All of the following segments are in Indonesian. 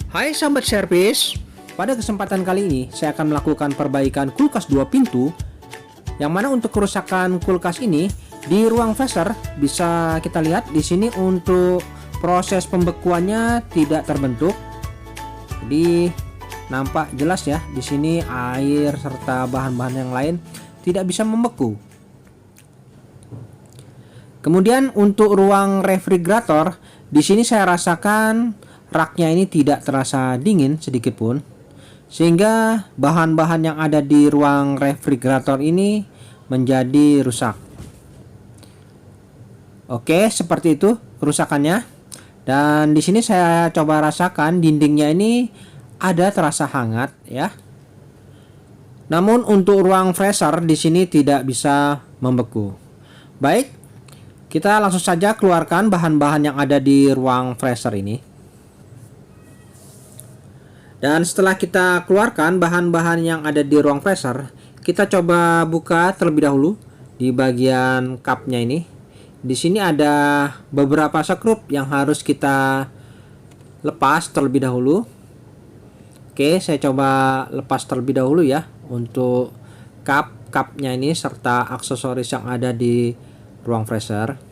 Hai sahabat servis, pada kesempatan kali ini saya akan melakukan perbaikan kulkas 2 pintu. Yang mana untuk kerusakan kulkas ini di ruang freezer bisa kita lihat di sini untuk proses pembekuannya tidak terbentuk. Jadi nampak jelas ya, di sini air serta bahan-bahan yang lain tidak bisa membeku. Kemudian untuk ruang refrigerator, di sini saya rasakan raknya ini tidak terasa dingin sedikit pun, sehingga bahan-bahan yang ada di ruang refrigerator ini menjadi rusak. Oke, seperti itu kerusakannya. Dan di sini saya coba rasakan dindingnya ini ada terasa hangat ya. Namun untuk ruang freezer di sini tidak bisa membeku. Baik, kita langsung saja keluarkan bahan-bahan yang ada di ruang freezer ini. Dan setelah kita keluarkan bahan-bahan yang ada di ruang freezer, kita coba buka terlebih dahulu di bagian cupnya ini. Di sini ada beberapa skrup yang harus kita lepas terlebih dahulu. Oke, saya coba lepas terlebih dahulu ya untuk cupnya ini serta aksesoris yang ada di ruang freezer.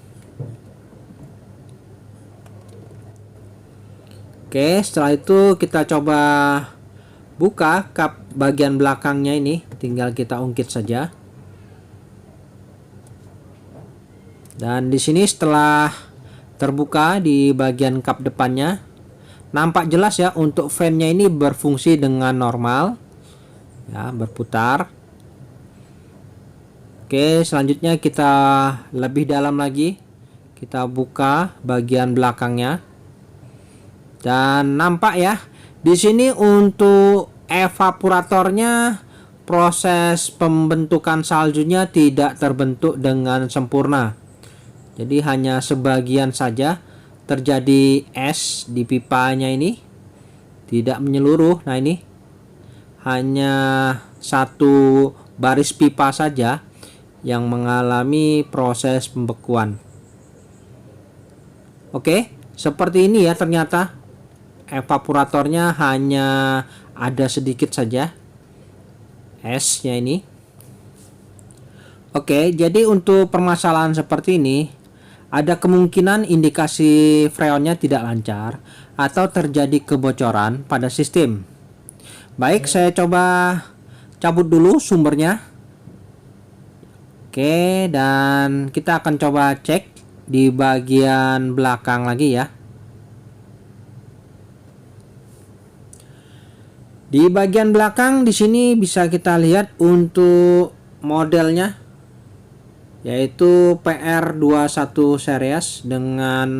Oke, setelah itu kita coba buka cup bagian belakangnya ini, tinggal kita ungkit saja. Dan di sini setelah terbuka di bagian cup depannya, nampak jelas ya untuk fan-nya ini berfungsi dengan normal. Ya, berputar. Oke, selanjutnya kita lebih dalam lagi. Kita buka bagian belakangnya. Dan nampak ya, di sini untuk evaporatornya proses pembentukan saljunya tidak terbentuk dengan sempurna. Jadi hanya sebagian saja terjadi es di pipanya ini, tidak menyeluruh. Nah ini hanya satu baris pipa saja yang mengalami proses pembekuan. Oke, seperti ini ya ternyata. Evaporatornya hanya ada sedikit saja esnya ini. Oke, jadi untuk permasalahan seperti ini ada kemungkinan indikasi freonnya tidak lancar atau terjadi kebocoran pada sistem. Baik, saya coba cabut dulu sumbernya. Oke, dan kita akan coba cek di bagian belakang lagi ya. Di bagian belakang di sini bisa kita lihat untuk modelnya yaitu PR21 series dengan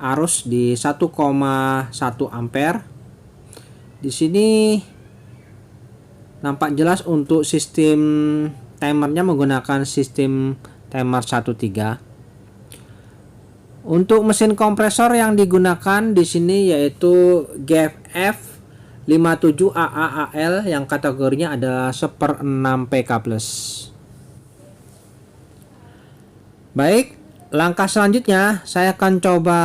arus di 1,1 ampere. Di sini nampak jelas untuk sistem timernya menggunakan sistem timer 13. Untuk mesin kompresor yang digunakan di sini yaitu GFF 57 AAAL yang kategorinya adalah 1/6 PK+. Baik, langkah selanjutnya saya akan coba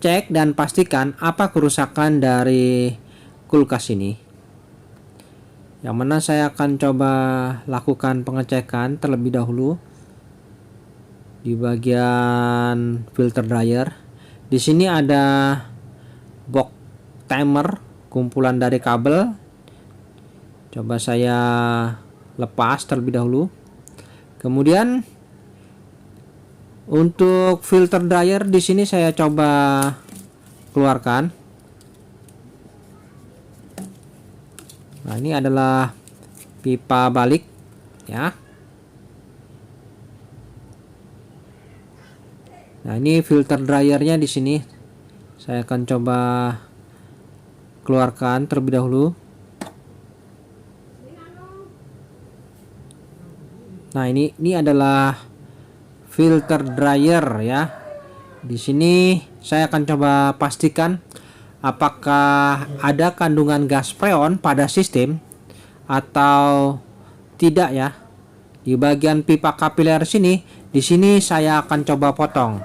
cek dan pastikan apa kerusakan dari kulkas ini. Yang mana saya akan coba lakukan pengecekan terlebih dahulu di bagian filter dryer. Di sini ada box timer, kumpulan dari kabel. Coba saya lepas terlebih dahulu. Kemudian untuk filter dryer di sini saya coba keluarkan. Nah, ini adalah pipa balik ya. Nah, ini filter dryernya di sini. Saya akan coba keluarkan terlebih dahulu. Nah, ini adalah filter dryer ya. Di sini saya akan coba pastikan apakah ada kandungan gas freon pada sistem atau tidak ya. Di bagian pipa kapiler sini, di sini saya akan coba potong.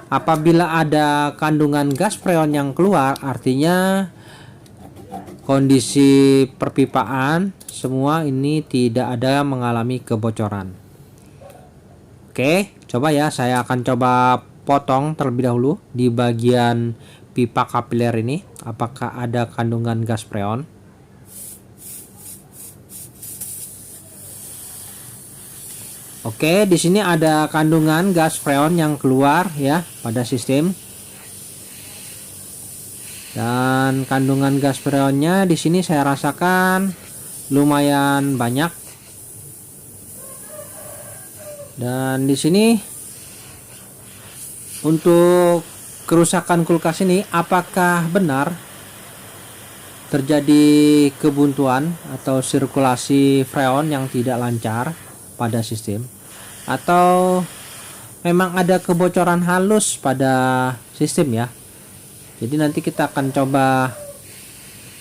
Apabila ada kandungan gas freon yang keluar, artinya kondisi perpipaan semua ini tidak ada mengalami kebocoran. Oke, coba ya, saya akan coba potong terlebih dahulu di bagian pipa kapiler ini, apakah ada kandungan gas freon. Oke, di sini ada kandungan gas freon yang keluar ya pada sistem. Dan kandungan gas freonnya di sini saya rasakan lumayan banyak. Dan di sini untuk kerusakan kulkas ini, apakah benar terjadi kebuntuan atau sirkulasi freon yang tidak lancar pada sistem, atau memang ada kebocoran halus pada sistem ya. Jadi nanti kita akan coba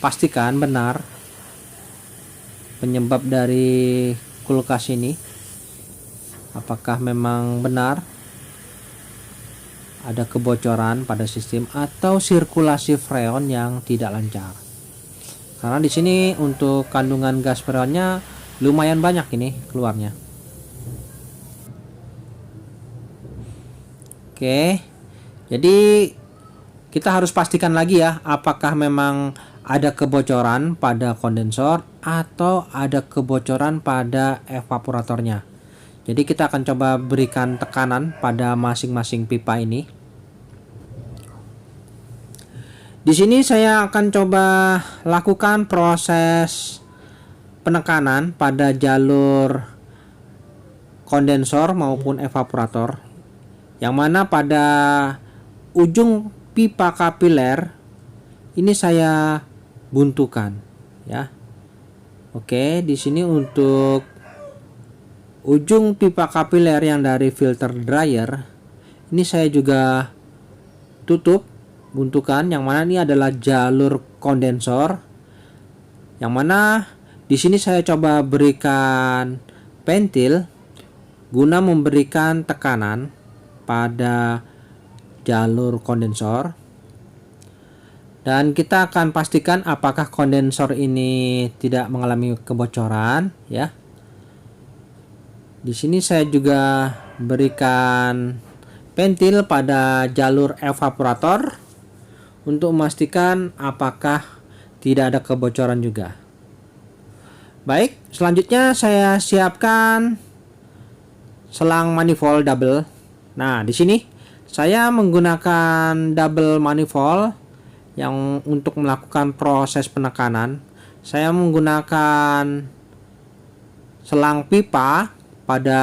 pastikan benar penyebab dari kulkas ini, apakah memang benar ada kebocoran pada sistem atau sirkulasi freon yang tidak lancar. Karena di sini untuk kandungan gas freonnya lumayan banyak ini keluarnya. Oke, jadi kita harus pastikan lagi ya, apakah memang ada kebocoran pada kondensor atau ada kebocoran pada evaporatornya. Jadi kita akan coba berikan tekanan pada masing-masing pipa ini. Di sini saya akan coba lakukan proses penekanan pada jalur kondensor maupun evaporator, yang mana pada ujung pipa kapiler ini saya buntukan ya. Oke, di sini untuk ujung pipa kapiler yang dari filter dryer ini saya juga tutup buntukan, yang mana ini adalah jalur kondensor, yang mana di sini saya coba berikan pentil guna memberikan tekanan pada jalur kondensor. Dan kita akan pastikan apakah kondensor ini tidak mengalami kebocoran ya. Di sini saya juga berikan pentil pada jalur evaporator untuk memastikan apakah tidak ada kebocoran juga. Baik, selanjutnya saya siapkan selang manifold double. Nah, di sini saya menggunakan double manifold yang untuk melakukan proses penekanan. Saya menggunakan selang pipa pada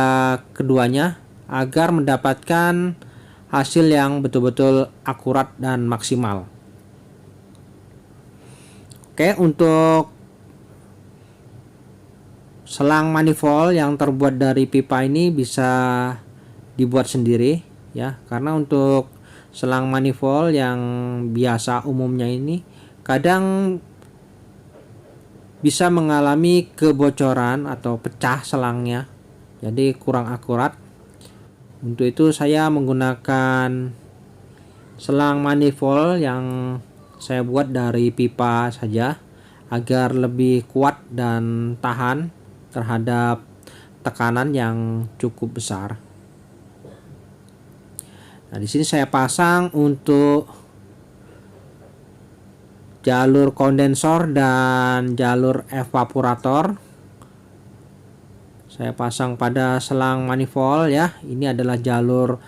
keduanya agar mendapatkan hasil yang betul-betul akurat dan maksimal. Oke, untuk selang manifold yang terbuat dari pipa ini bisa dibuat sendiri ya, karena untuk selang manifold yang biasa umumnya ini kadang bisa mengalami kebocoran atau pecah selangnya, jadi kurang akurat. Untuk itu saya menggunakan selang manifold yang saya buat dari pipa saja agar lebih kuat dan tahan terhadap tekanan yang cukup besar. Nah, di sini saya pasang untuk jalur kondensor dan jalur evaporator. Saya pasang pada selang manifold ya. Ini adalah jalur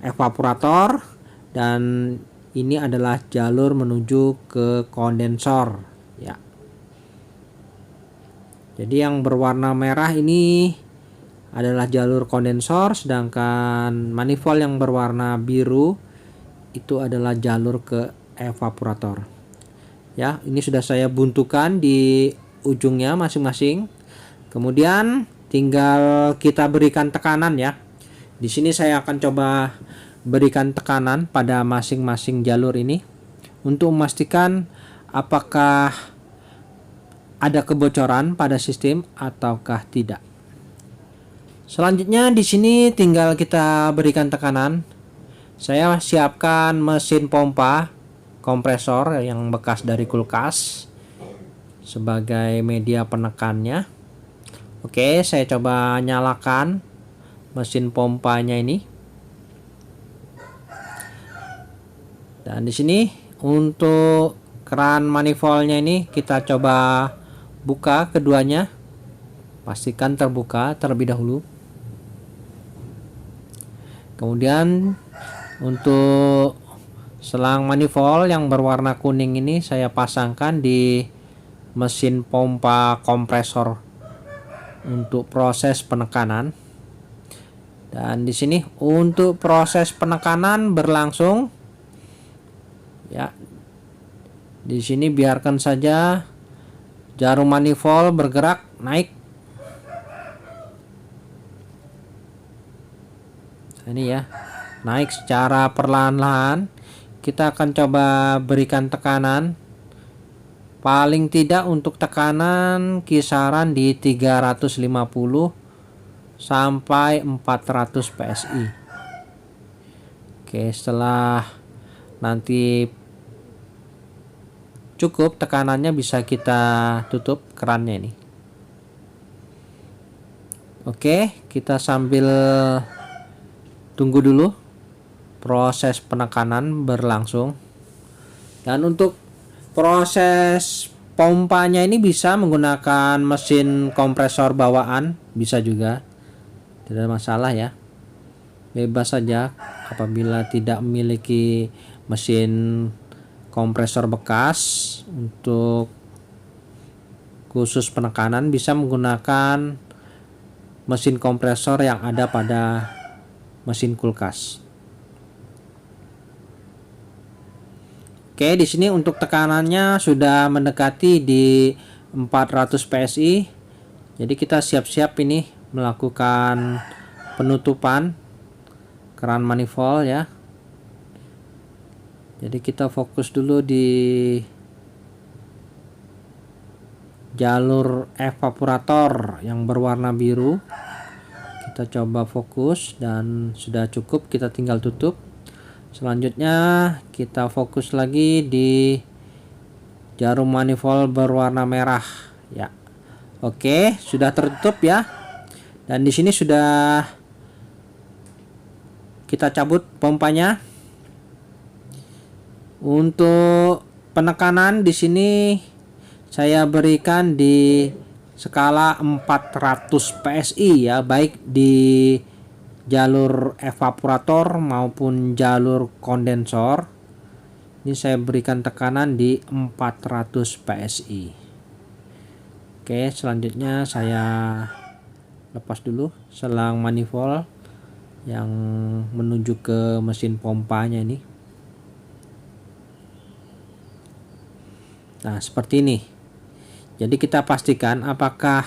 evaporator dan ini adalah jalur menuju ke kondensor ya. Jadi yang berwarna merah ini adalah jalur kondensor, sedangkan manifold yang berwarna biru itu adalah jalur ke evaporator. Ya, ini sudah saya buntukan di ujungnya masing-masing. Kemudian tinggal kita berikan tekanan ya. Di sini saya akan coba berikan tekanan pada masing-masing jalur ini untuk memastikan apakah ada kebocoran pada sistem ataukah tidak. Selanjutnya di sini tinggal kita berikan tekanan Saya siapkan mesin pompa kompresor yang bekas dari kulkas sebagai media penekannya. Oke, saya coba nyalakan mesin pompanya ini. Dan di sini untuk keran manifoldnya ini kita coba buka keduanya. Pastikan terbuka terlebih dahulu. Kemudian untuk selang manifold yang berwarna kuning ini saya pasangkan di mesin pompa kompresor untuk proses penekanan. Dan di sini untuk proses penekanan berlangsung ya. Di sini biarkan saja jarum manifold bergerak naik. Ini ya, naik secara perlahan-lahan. Kita akan coba berikan tekanan paling tidak untuk tekanan kisaran di 350 sampai 400 PSI. Oke, setelah nanti cukup tekanannya bisa kita tutup kerannya ini. Oke, kita sambil tunggu dulu proses penekanan berlangsung. Dan untuk proses pompanya ini bisa menggunakan mesin kompresor bawaan, bisa juga, tidak ada masalah ya. Bebas saja apabila tidak memiliki mesin kompresor bekas. Untuk khusus penekanan bisa menggunakan mesin kompresor yang ada pada mesin kulkas. Oke, di sini untuk tekanannya sudah mendekati di 400 PSI. Jadi kita siap-siap ini melakukan penutupan keran manifold ya. Jadi kita fokus dulu di jalur evaporator yang berwarna biru. Kita coba fokus dan sudah cukup, kita tinggal tutup. Selanjutnya kita fokus lagi di jarum manifold berwarna merah ya. Oke, sudah tertutup ya. Dan di sini sudah kita cabut pompanya. Untuk penekanan di sini saya berikan di skala 400 PSI ya, baik di jalur evaporator maupun jalur kondensor. Ini saya berikan tekanan di 400 PSI. Oke, selanjutnya saya lepas dulu selang manifold yang menuju ke mesin pompanya ini. Nah, seperti ini. Jadi kita pastikan apakah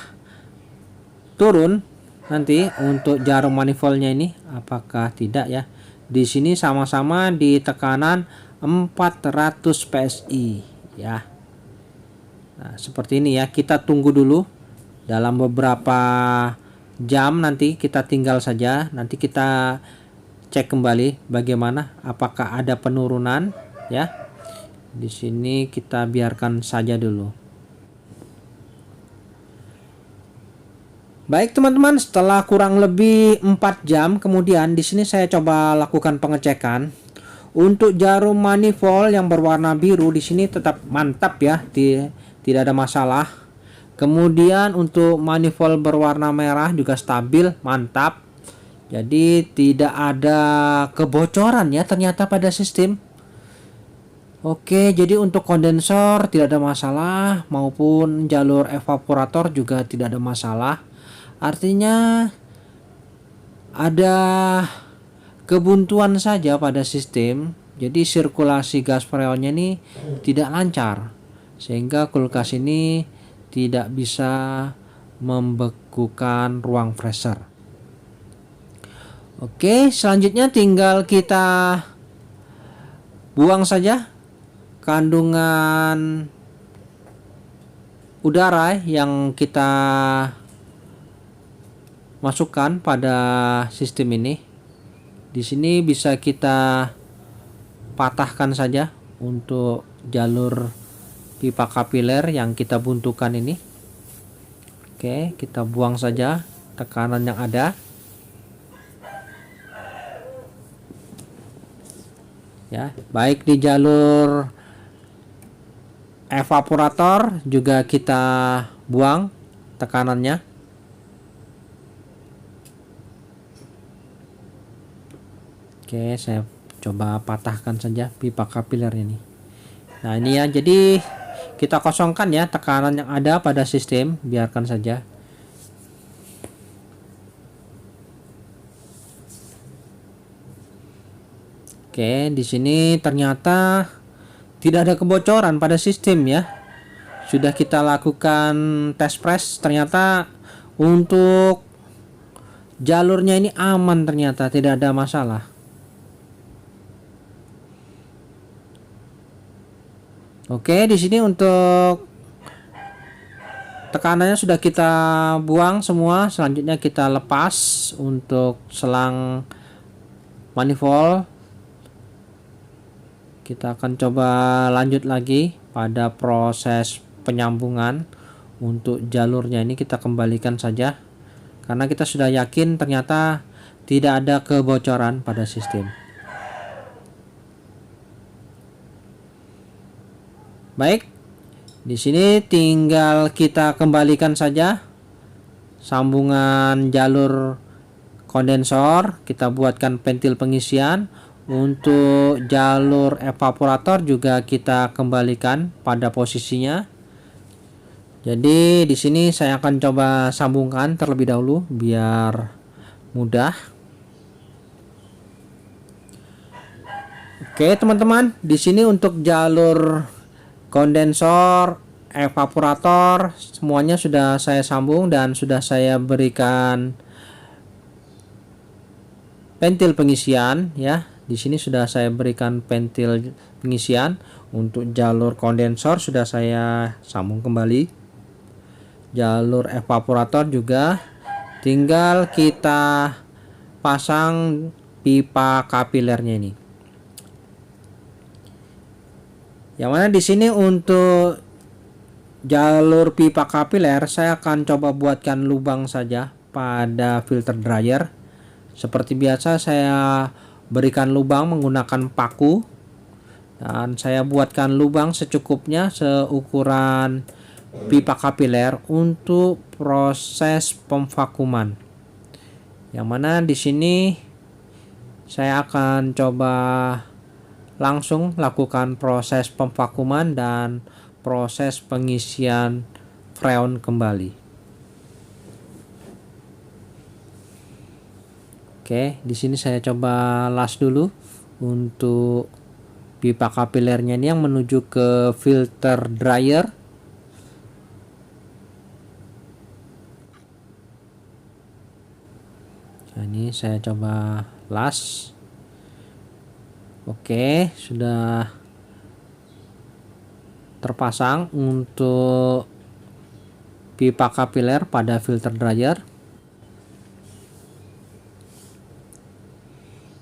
turun nanti untuk jarum manifoldnya ini, apakah tidak ya. Di sini sama-sama di tekanan 400 PSI ya. Nah, seperti ini ya. Kita tunggu dulu dalam beberapa jam, nanti kita tinggal saja. Nanti kita cek kembali bagaimana, apakah ada penurunan ya. Di sini kita biarkan saja dulu. Baik teman-teman, setelah kurang lebih 4 jam kemudian di sini saya coba lakukan pengecekan. Untuk jarum manifold yang berwarna biru di sini tetap mantap ya, tidak ada masalah. Kemudian untuk manifold berwarna merah juga stabil, mantap. Jadi tidak ada kebocoran ya ternyata pada sistem. Oke, jadi untuk kondensor tidak ada masalah, maupun jalur evaporator juga tidak ada masalah. Artinya ada kebuntuan saja pada sistem. Jadi sirkulasi gas freonnya ini tidak lancar, sehingga kulkas ini tidak bisa membekukan ruang freezer. Oke, selanjutnya tinggal kita buang saja kandungan udara yang kita masukkan pada sistem ini. Di sini bisa kita patahkan saja untuk jalur pipa kapiler yang kita buntukan ini. Oke, kita buang saja tekanan yang ada. Ya, baik di jalur evaporator juga kita buang tekanannya. Oke, saya coba patahkan saja pipa kapiler ini. Nah, ini ya, jadi kita kosongkan ya tekanan yang ada pada sistem, biarkan saja. Oke, di sini ternyata tidak ada kebocoran pada sistem ya. Sudah kita lakukan tes press, ternyata untuk jalurnya ini aman, ternyata tidak ada masalah. Oke, di sini untuk tekanannya sudah kita buang semua. Selanjutnya kita lepas untuk selang manifold. Kita akan coba lanjut lagi pada proses penyambungan. Untuk jalurnya ini kita kembalikan saja, karena kita sudah yakin ternyata tidak ada kebocoran pada sistem. Baik, di sini tinggal kita kembalikan saja sambungan jalur kondensor. Kita buatkan ventil pengisian. Untuk jalur evaporator juga kita kembalikan pada posisinya. Jadi di sini saya akan coba sambungkan terlebih dahulu biar mudah. Oke, teman-teman, di sini untuk jalur kondensor, evaporator semuanya sudah saya sambung dan sudah saya berikan ventil pengisian ya. Di sini sudah saya berikan ventil pengisian. Untuk jalur kondensor sudah saya sambung kembali. Jalur evaporator juga tinggal kita pasang pipa kapilernya ini. Yang mana di sini untuk jalur pipa kapiler saya akan coba buatkan lubang saja pada filter dryer. Seperti biasa saya berikan lubang menggunakan paku dan saya buatkan lubang secukupnya seukuran pipa kapiler untuk proses pemvakuman. Yang mana di sini saya akan coba langsung lakukan proses pemvakuman dan proses pengisian freon kembali. Oke, di sini saya coba las dulu untuk pipa kapilernya ini yang menuju ke filter dryer. Nah, ini saya coba las. Oke, sudah terpasang untuk pipa kapiler pada filter dryer.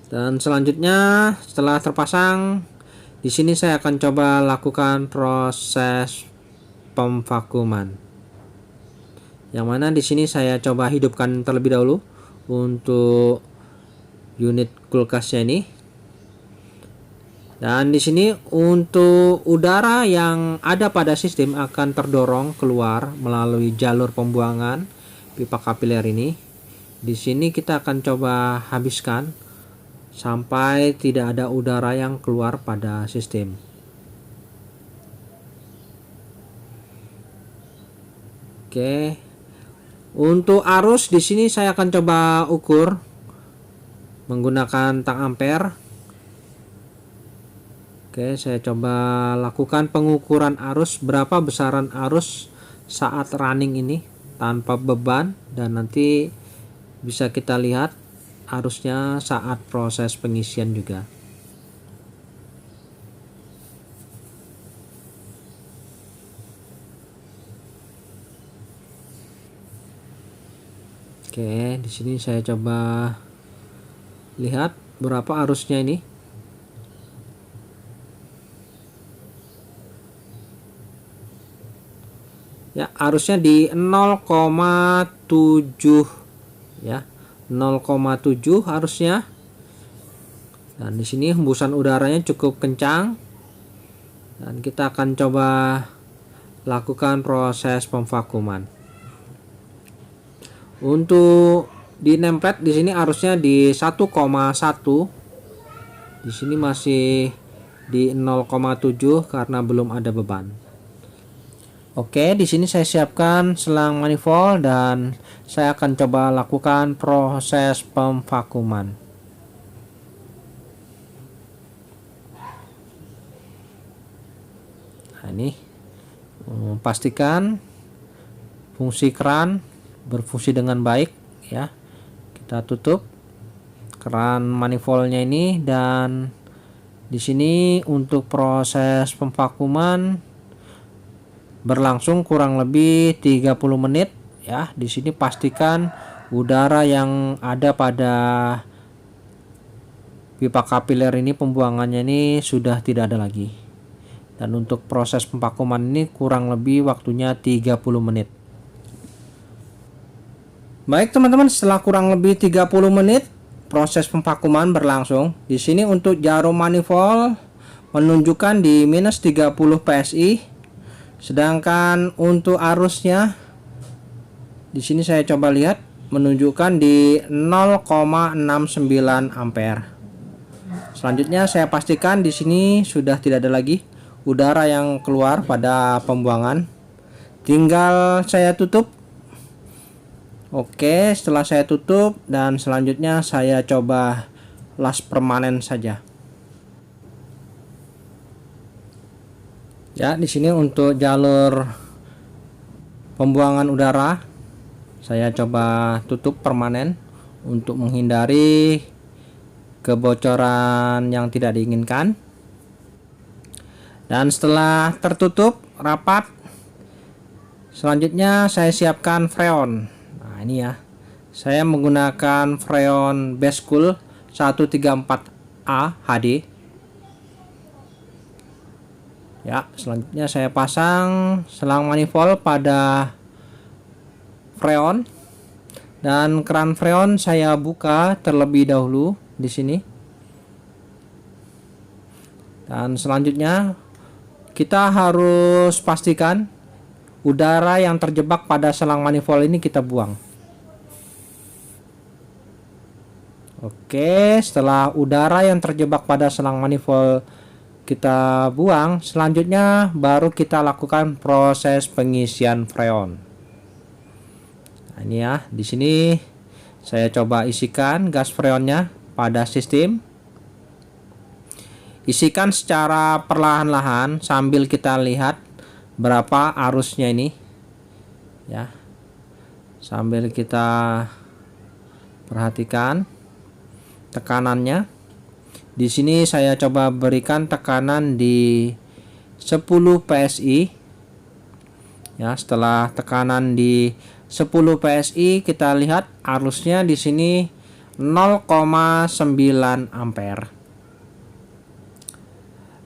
Dan selanjutnya setelah terpasang, di sini saya akan coba lakukan proses pemvakuman. Yang mana di sini saya coba hidupkan terlebih dahulu untuk unit kulkasnya ini. Dan di sini untuk udara yang ada pada sistem akan terdorong keluar melalui jalur pembuangan pipa kapiler ini. Di sini kita akan coba habiskan sampai tidak ada udara yang keluar pada sistem. Oke. Untuk arus di sini saya akan coba ukur menggunakan tang ampere. Oke, saya coba lakukan pengukuran arus, berapa besaran arus saat running ini tanpa beban, dan nanti bisa kita lihat arusnya saat proses pengisian juga. Oke, di sini saya coba lihat berapa arusnya ini. Ya, arusnya di 0,7 ya. 0,7 arusnya. Dan di sini hembusan udaranya cukup kencang. Dan kita akan coba lakukan proses pemvakuman. Untuk di nameplate di sini arusnya di 1,1. Di sini masih di 0,7 karena belum ada beban. Oke, di sini saya siapkan selang manifold dan saya akan coba lakukan proses pemvakuman. Nah, ini pastikan fungsi keran berfungsi dengan baik ya. Kita tutup keran manifoldnya ini, dan di sini untuk proses pemvakuman berlangsung kurang lebih 30 menit ya. Di sini pastikan udara yang ada pada pipa kapiler ini, pembuangannya ini sudah tidak ada lagi. Dan untuk proses pemvakuman ini kurang lebih waktunya 30 menit. Baik teman-teman, setelah kurang lebih 30 menit proses pemvakuman berlangsung. Di sini untuk jarum manifold menunjukkan di minus 30 PSI. Sedangkan untuk arusnya di sini saya coba lihat menunjukkan di 0,69 ampere. Selanjutnya saya pastikan di sini sudah tidak ada lagi udara yang keluar pada pembuangan. Tinggal saya tutup. Oke, setelah saya tutup dan selanjutnya saya coba las permanen saja. Ya, di sini untuk jalur pembuangan udara saya coba tutup permanen untuk menghindari kebocoran yang tidak diinginkan. Dan setelah tertutup rapat, selanjutnya saya siapkan freon. Nah, ini ya. Saya menggunakan freon Bestcool 134A HD. Ya, selanjutnya saya pasang selang manifold pada freon, dan keran freon saya buka terlebih dahulu di sini. Dan selanjutnya kita harus pastikan udara yang terjebak pada selang manifold ini kita buang. Oke, setelah udara yang terjebak pada selang manifold kita buang, selanjutnya baru kita lakukan proses pengisian freon. Nah, ini ya, di sini saya coba isikan gas freonnya pada sistem. Isikan secara perlahan-lahan sambil kita lihat berapa arusnya ini ya. Sambil kita perhatikan tekanannya. Di sini saya coba berikan tekanan di 10 PSI. Ya, setelah tekanan di 10 PSI kita lihat arusnya di sini 0,9 ampere.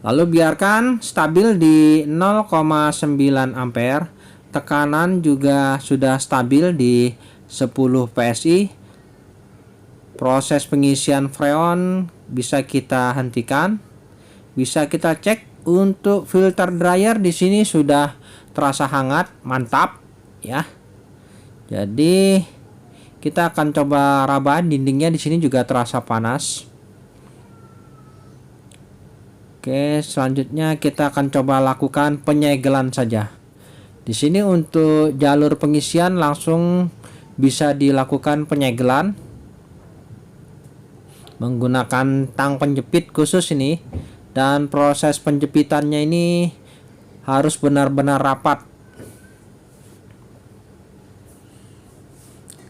Lalu biarkan stabil di 0,9 ampere. Tekanan juga sudah stabil di 10 PSI. Proses pengisian freon bisa kita hentikan. Bisa kita cek untuk filter dryer, di sini sudah terasa hangat, mantap ya. Jadi kita akan coba raba dindingnya, di sini juga terasa panas. Oke, selanjutnya kita akan coba lakukan penyegelan saja. Di sini untuk jalur pengisian langsung bisa dilakukan penyegelan menggunakan tang penjepit khusus ini, dan proses penjepitannya ini harus benar-benar rapat.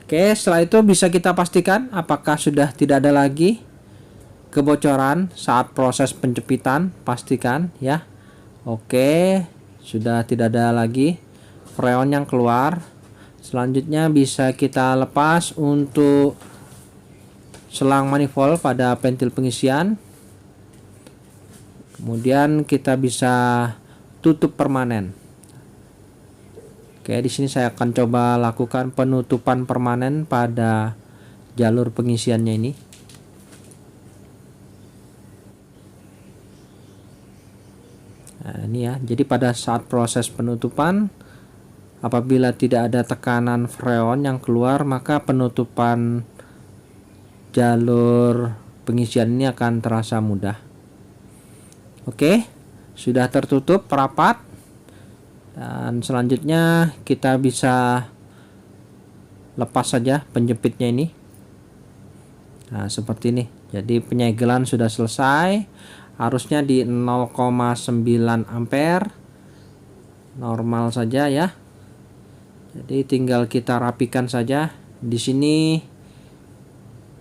Oke, setelah itu bisa kita pastikan apakah sudah tidak ada lagi kebocoran saat proses penjepitan. Pastikan ya. Oke, sudah tidak ada lagi freon yang keluar. Selanjutnya bisa kita lepas untuk selang manifold pada ventil pengisian. Kemudian kita bisa tutup permanen. Oke, di sini saya akan coba lakukan penutupan permanen pada jalur pengisiannya ini. Nah, ini ya. Jadi pada saat proses penutupan, apabila tidak ada tekanan freon yang keluar, maka penutupan jalur pengisian ini akan terasa mudah. Oke, sudah tertutup rapat. Dan selanjutnya kita bisa lepas saja penjepitnya ini. Nah, seperti ini. Jadi penyegelan sudah selesai. Arusnya di 0,9 ampere. Normal saja ya. Jadi tinggal kita rapikan saja. Di sini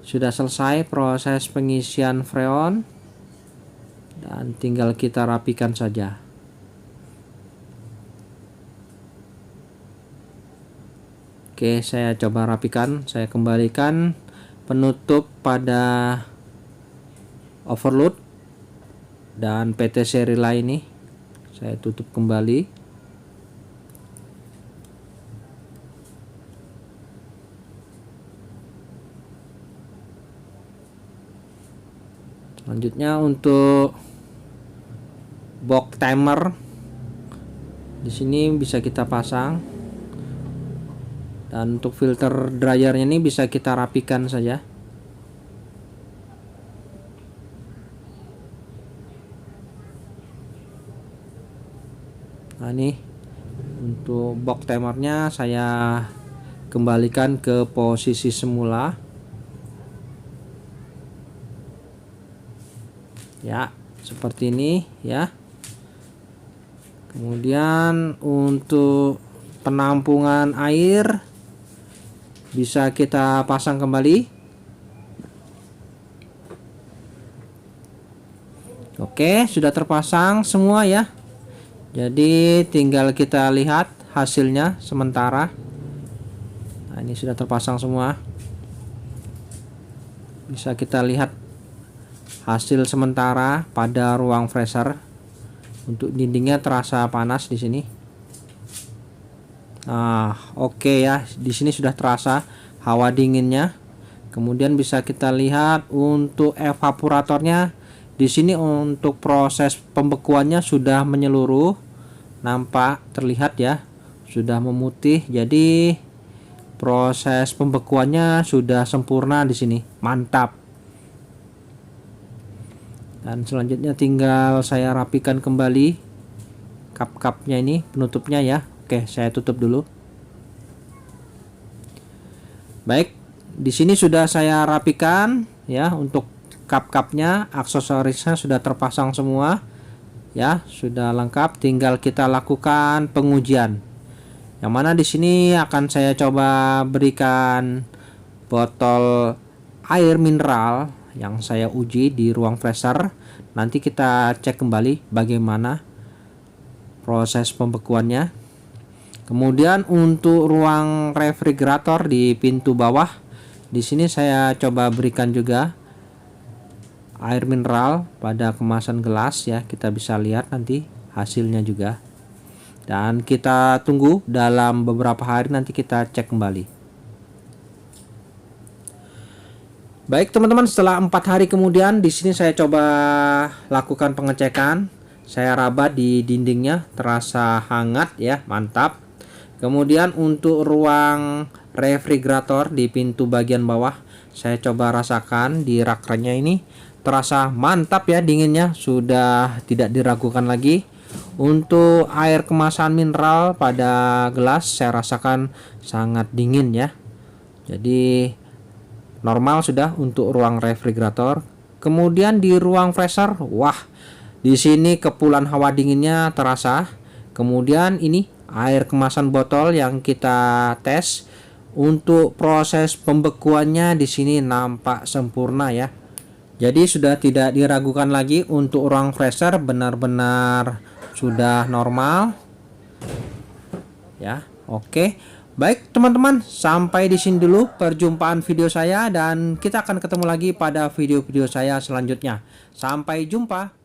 sudah selesai proses pengisian freon. Dan tinggal kita rapikan saja. Oke, saya coba rapikan. Saya kembalikan penutup pada overload dan PTC relay ini. Saya tutup kembali. Selanjutnya untuk box timer, di sini bisa kita pasang. Dan untuk filter dryernya ini bisa kita rapikan saja. Nah, ini untuk box timernya saya kembalikan ke posisi semula. Ya, seperti ini ya. Kemudian untuk penampungan air bisa kita pasang kembali. Oke, sudah terpasang semua ya. Jadi tinggal kita lihat hasilnya sementara. Nah, ini sudah terpasang semua. Bisa kita lihat hasil sementara pada ruang freezer. Untuk dindingnya terasa panas di sini. Nah, oke ya, di sini sudah terasa hawa dinginnya. Kemudian bisa kita lihat untuk evaporatornya. Di sini untuk proses pembekuannya sudah menyeluruh, nampak terlihat ya, sudah memutih. Jadi proses pembekuannya sudah sempurna di sini, mantap. Dan selanjutnya tinggal saya rapikan kembali kap-kapnya ini, penutupnya ya. Oke, saya tutup dulu. Baik, di sini sudah saya rapikan ya. Untuk kap-kapnya, aksesorisnya sudah terpasang semua ya, sudah lengkap. Tinggal kita lakukan pengujian. Yang mana di sini akan saya coba berikan botol air mineral yang saya uji di ruang freezer. Nanti kita cek kembali bagaimana proses pembekuannya. Kemudian untuk ruang refrigerator di pintu bawah, di sini saya coba berikan juga air mineral pada kemasan gelas ya. Kita bisa lihat nanti hasilnya juga. Dan kita tunggu dalam beberapa hari, nanti kita cek kembali. Baik teman-teman, setelah 4 hari kemudian di sini saya coba lakukan pengecekan. Saya raba di dindingnya, terasa hangat ya, mantap. Kemudian untuk ruang refrigerator di pintu bagian bawah, saya coba rasakan di rak-raknya ini, terasa mantap ya dinginnya, sudah tidak diragukan lagi. Untuk air kemasan mineral pada gelas saya rasakan sangat dingin ya. Jadi normal sudah untuk ruang refrigerator. Kemudian di ruang freezer, wah, di sini kepulan hawa dinginnya terasa. Kemudian ini air kemasan botol yang kita tes, untuk proses pembekuannya di sini nampak sempurna ya. Jadi sudah tidak diragukan lagi, untuk ruang freezer benar-benar sudah normal ya. Oke, Baik teman-teman, sampai di sini dulu perjumpaan video saya dan kita akan ketemu lagi pada video-video saya selanjutnya. Sampai jumpa.